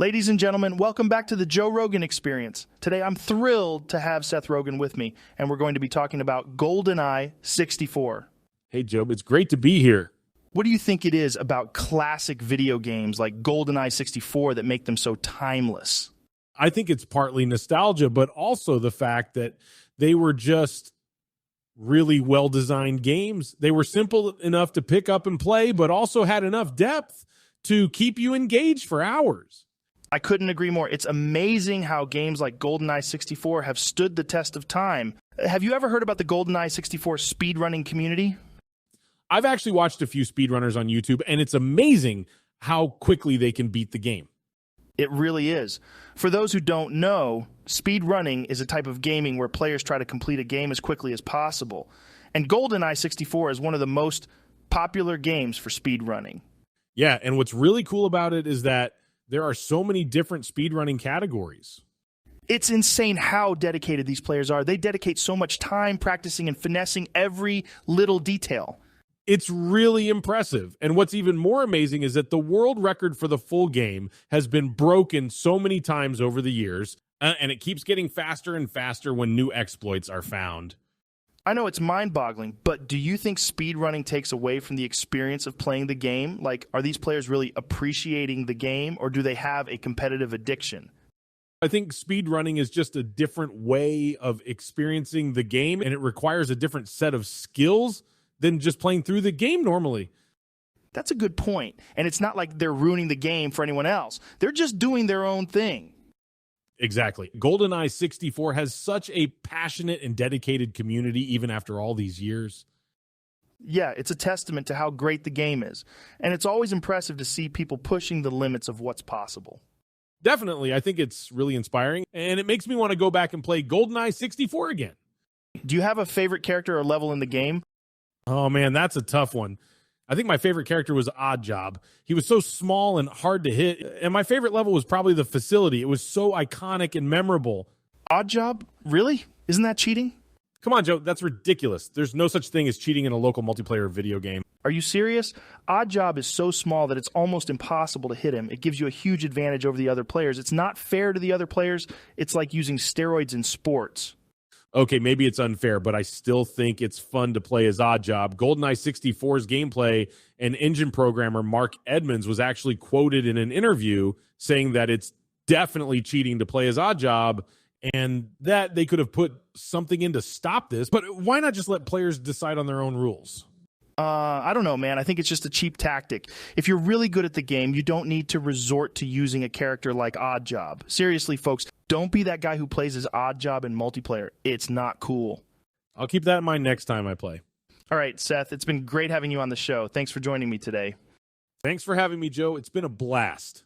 Ladies and gentlemen, welcome back to the Joe Rogan Experience. Today I'm thrilled to have Seth Rogen with me, and we're going to be talking about Goldeneye 64. Hey, Joe, it's great to be here. What do you think it is about classic video games like Goldeneye 64 that make them so timeless? I think it's partly nostalgia, but also the fact that they were just really well-designed games. They were simple enough to pick up and play, but also had enough depth to keep you engaged for hours. I couldn't agree more. It's amazing how games like Goldeneye 64 have stood the test of time. Have you ever heard about the Goldeneye 64 speedrunning community? I've actually watched a few speedrunners on YouTube, and it's amazing how quickly they can beat the game. It really is. For those who don't know, speedrunning is a type of gaming where players try to complete a game as quickly as possible. And Goldeneye 64 is one of the most popular games for speedrunning. Yeah, and what's really cool about it is that there are so many different speedrunning categories. It's insane how dedicated these players are. They dedicate so much time practicing and finessing every little detail. It's really impressive. And what's even more amazing is that the world record for the full game has been broken so many times over the years, and it keeps getting faster and faster when new exploits are found. I know it's mind-boggling, but do you think speedrunning takes away from the experience of playing the game? Like, are these players really appreciating the game, or do they have a competitive addiction? I think speedrunning is just a different way of experiencing the game, and it requires a different set of skills than just playing through the game normally. That's a good point. And it's not like they're ruining the game for anyone else. They're just doing their own thing. Exactly. Goldeneye 64 has such a passionate and dedicated community even after all these years. Yeah, it's a testament to how great the game is. And it's always impressive to see people pushing the limits of what's possible. Definitely. I think it's really inspiring, and it makes me want to go back and play Goldeneye 64 again. Do you have a favorite character or level in the game? Oh, man, that's a tough one. I think my favorite character was Oddjob. He was so small and hard to hit, and my favorite level was probably the facility. It was so iconic and memorable. Oddjob? Really? Isn't that cheating? Come on, Joe, that's ridiculous. There's no such thing as cheating in a local multiplayer video game. Are you serious? Oddjob is so small that it's almost impossible to hit him. It gives you a huge advantage over the other players. It's not fair to the other players. It's like using steroids in sports. Okay, maybe it's unfair, but I still think it's fun to play as Oddjob. GoldenEye 64's gameplay and engine programmer Mark Edmonds was actually quoted in an interview saying that it's definitely cheating to play as Oddjob and that they could have put something in to stop this. But why not just let players decide on their own rules? I don't know, man. I think it's just a cheap tactic. If you're really good at the game, you don't need to resort to using a character like Oddjob. Seriously, folks, don't be that guy who plays as Oddjob in multiplayer. It's not cool. I'll keep that in mind next time I play. All right, Seth, it's been great having you on the show. Thanks for joining me today. Thanks for having me, Joe. It's been a blast.